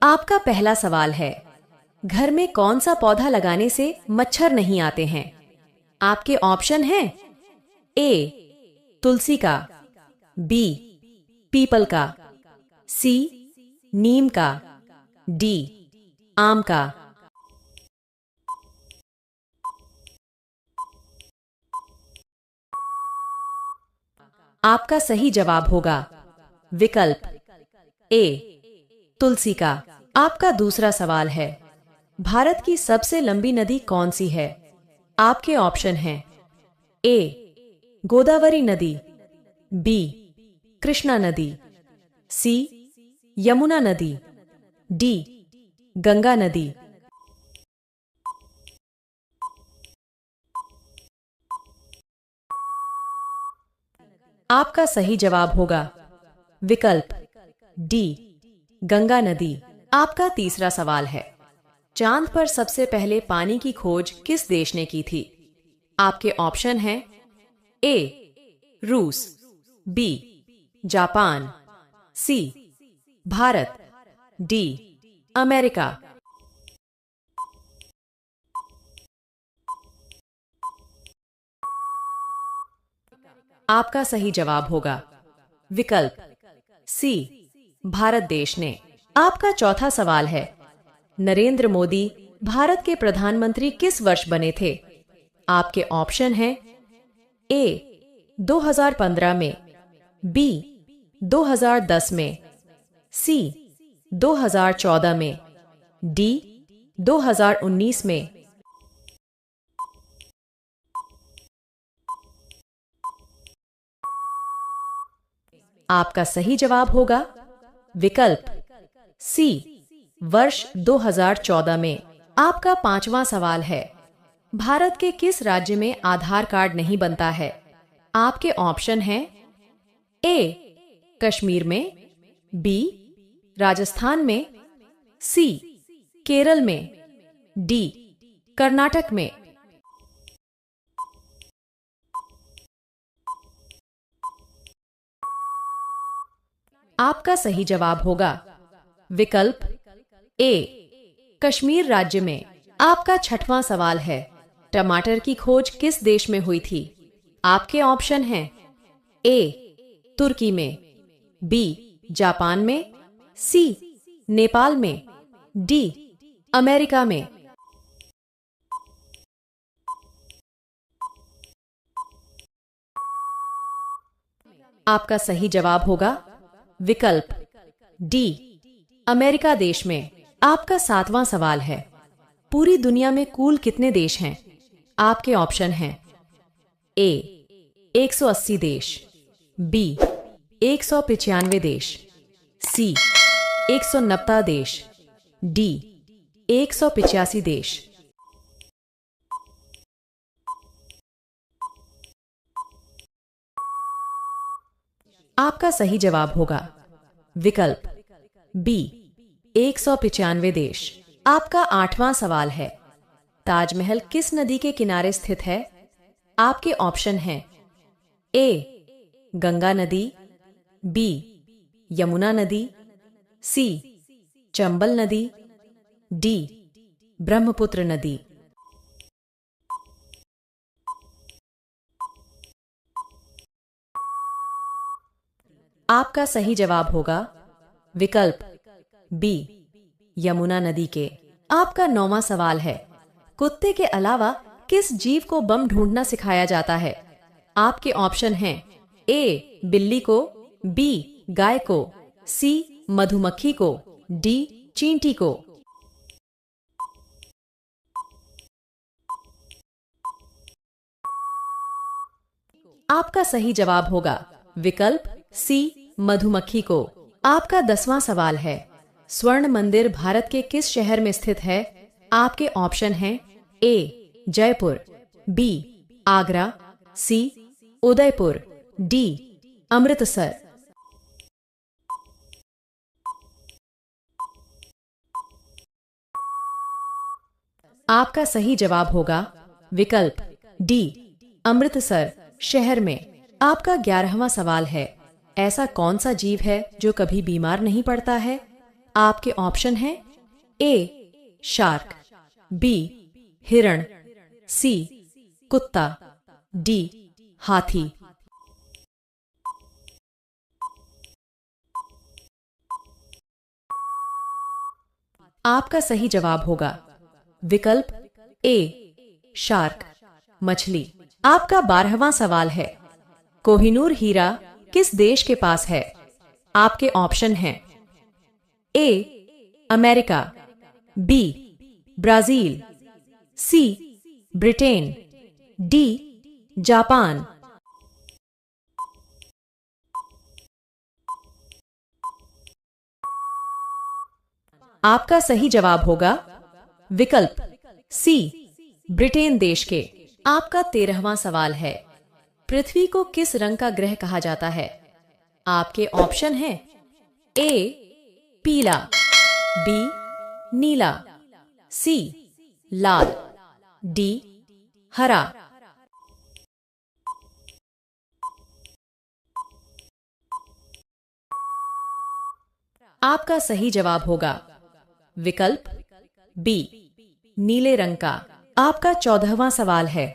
आपका पहला सवाल है, घर में कौन सा पौधा लगाने से मच्छर नहीं आते हैं? आपके ऑप्शन हैं ए तुलसी का, बी पीपल का, सी नीम का, डी आम का। आपका सही जवाब होगा विकल्प ए तुलसी का। आपका दूसरा सवाल है, भारत की सबसे लंबी नदी कौन सी है? आपके ऑप्शन हैं ए गोदावरी नदी, बी कृष्णा नदी, सी यमुना नदी, डी गंगा नदी। आपका सही जवाब होगा विकल्प डी गंगा नदी। आपका तीसरा सवाल है, चांद पर सबसे पहले पानी की खोज किस देश ने की थी? आपके ऑप्शन हैं ए रूस, बी जापान, सी भारत, डी अमेरिका। आपका सही जवाब होगा विकल्प सी भारत देश ने। आपका चौथा सवाल है, नरेंद्र मोदी भारत के प्रधानमंत्री किस वर्ष बने थे? आपके ऑप्शन हैं ए 2015 में, बी 2010 में, सी 2014 में, डी 2019 में। आपका सही जवाब होगा विकल्प सी वर्ष 2014 में। आपका पांचवा सवाल है, भारत के किस राज्य में आधार कार्ड नहीं बनता है? आपके ऑप्शन हैं ए कश्मीर में, बी राजस्थान में, सी केरल में, डी कर्नाटक में। आपका सही जवाब होगा विकल्प ए कश्मीर राज्य में। आपका छठवां सवाल है, टमाटर की खोज किस देश में हुई थी? आपके ऑप्शन हैं ए तुर्की में, बी जापान में, सी नेपाल में, डी अमेरिका में। आपका सही जवाब होगा विकल्प डी अमेरिका देश में। आपका सातवां सवाल है, पूरी दुनिया में कुल कितने देश हैं? आपके ऑप्शन हैं ए 180 देश, बी 195 देश, सी 190 देश, डी 185 देश। आपका सही जवाब होगा विकल्प बी 195 देश। आपका आठवां सवाल है, ताजमहल किस नदी के किनारे स्थित है? आपके ऑप्शन हैं ए गंगा नदी, बी यमुना नदी, सी चंबल नदी, डी ब्रह्मपुत्र नदी। आपका सही जवाब होगा विकल्प बी यमुना नदी के। आपका नौवां सवाल है, कुत्ते के अलावा किस जीव को बम ढूंढना सिखाया जाता है? आपके ऑप्शन हैं ए बिल्ली को, बी गाय को, सी मधुमक्खी को, डी चींटी को। आपका सही जवाब होगा विकल्प सी मधुमक्खी को। आपका 10वां सवाल है, स्वर्ण मंदिर भारत के किस शहर में स्थित है? आपके ऑप्शन हैं ए जयपुर, बी आगरा, सी उदयपुर, डी अमृतसर। आपका सही जवाब होगा विकल्प डी अमृतसर शहर में। आपका 11वां सवाल है, ऐसा कौन सा जीव है जो कभी बीमार नहीं पड़ता है? आपके ऑप्शन हैं ए शार्क, बी हिरण, सी कुत्ता, डी हाथी। आपका सही जवाब होगा विकल्प ए शार्क, मछली। आपका 12वां सवाल है, कोहिनूर हीरा किस देश के पास है? आपके ऑप्शन हैं A America, B Brazil, C Britain, D Japan. आपका सही जवाब होगा विकल्प सी ब्रिटेन देश के। आपका 13वां सवाल है, पृथ्वी को किस रंग का ग्रह कहा जाता है? आपके ऑप्शन हैं ए पीला, बी नीला, सी लाल, डी हरा। आपका सही जवाब होगा विकल्प बी नीले रंग का। आपका 14वां सवाल है,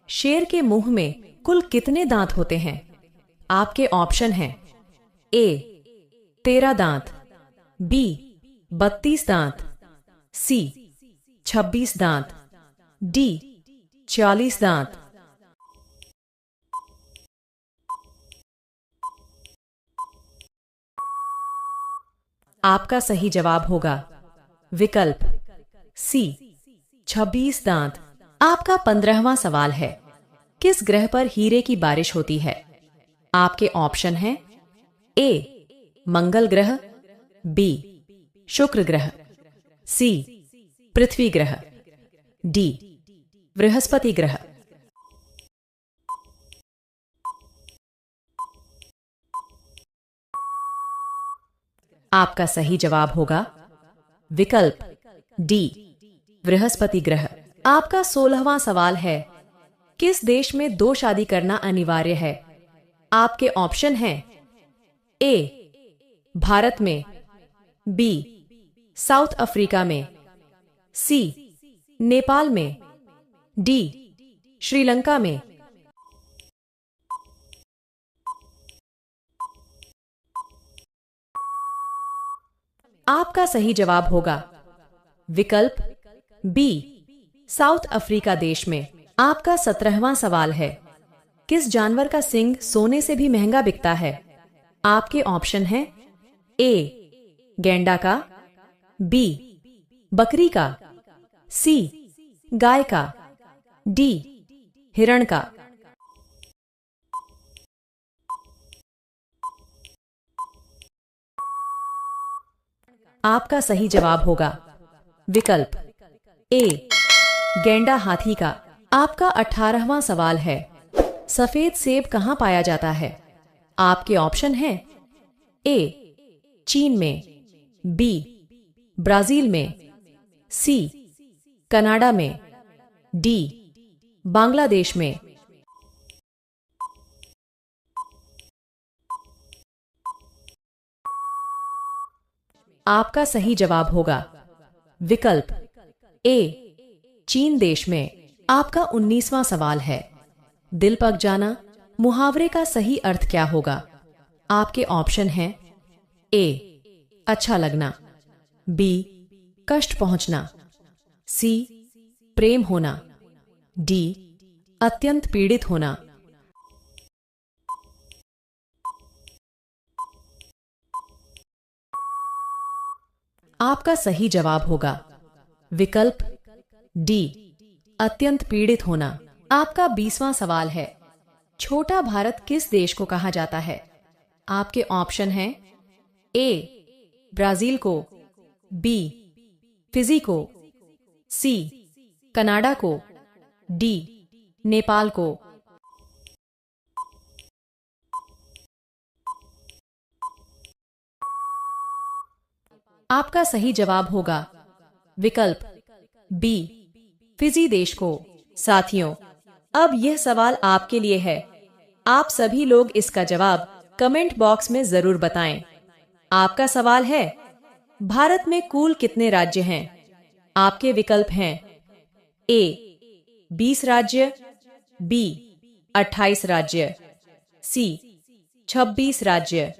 शेर के मुंह में कुल कितने दांत होते हैं? आपके ऑप्शन हैं ए 13 दांत, बी 32 दांत, सी 26 दांत, डी 40 दांत। आपका सही जवाब होगा विकल्प सी 26 दांत। आपका 15वां सवाल है, किस ग्रह पर हीरे की बारिश होती है? आपके ऑप्शन हैं ए मंगल ग्रह, बी शुक्र ग्रह, सी पृथ्वी ग्रह, डी बृहस्पति ग्रह। आपका सही जवाब होगा विकल्प डी बृहस्पति ग्रह। आपका 16वां सवाल है, किस देश में 2 शादी करना अनिवार्य है? आपके ऑप्शन हैं ए भारत में, बी साउथ अफ्रीका में, सी नेपाल में, डी श्रीलंका में। आपका सही जवाब होगा विकल्प बी साउथ अफ्रीका देश में। आपका 17वां सवाल है, किस जानवर का सींग सोने से भी महंगा बिकता है? आपके ऑप्शन हैं ए गैंडा का, बी बकरी का, सी गाय का, डी हिरण का। आपका सही जवाब होगा विकल्प ए गैंडा हाथी का। आपका 18वां सवाल है, सफेद सेब कहां पाया जाता है? आपके ऑप्शन हैं ए चीन में, बी ब्राजील में, सी कनाडा में, डी बांग्लादेश में। आपका सही जवाब होगा विकल्प ए चीन देश में। आपका 19वां सवाल है, दिल पक जाना मुहावरे का सही अर्थ क्या होगा? आपके ऑप्शन हैं ए अच्छा लगना, बी कष्ट पहुंचना, सी प्रेम होना, डी अत्यंत पीड़ित होना। आपका सही जवाब होगा विकल्प डी अत्यंत पीड़ित होना। आपका 20वां सवाल है, छोटा भारत किस देश को कहा जाता है? आपके ऑप्शन हैं ए ब्राजील को, बी फिजी को, सी कनाडा को, डी नेपाल को। आपका सही जवाब होगा विकल्प बी फिजी देश को। साथियों, अब यह सवाल आपके लिए है। आप सभी लोग इसका जवाब कमेंट बॉक्स में जरूर बताएं। आपका सवाल है, भारत में कुल कितने राज्य हैं? आपके विकल्प हैं ए 20 राज्य, बी 28 राज्य, सी 26 राज्य,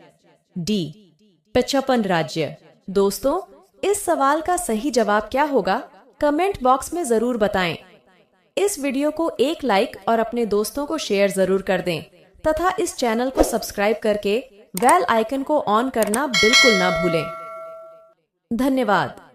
डी 55 राज्य। दोस्तों, इस सवाल का सही जवाब क्या होगा, कमेंट बॉक्स में जरूर बताएं। इस वीडियो को एक लाइक और अपने दोस्तों को शेयर जरूर कर दें तथा इस चैनल को सब्सक्राइब करके बेल आइकन को ऑन करना बिल्कुल ना भूलें। धन्यवाद।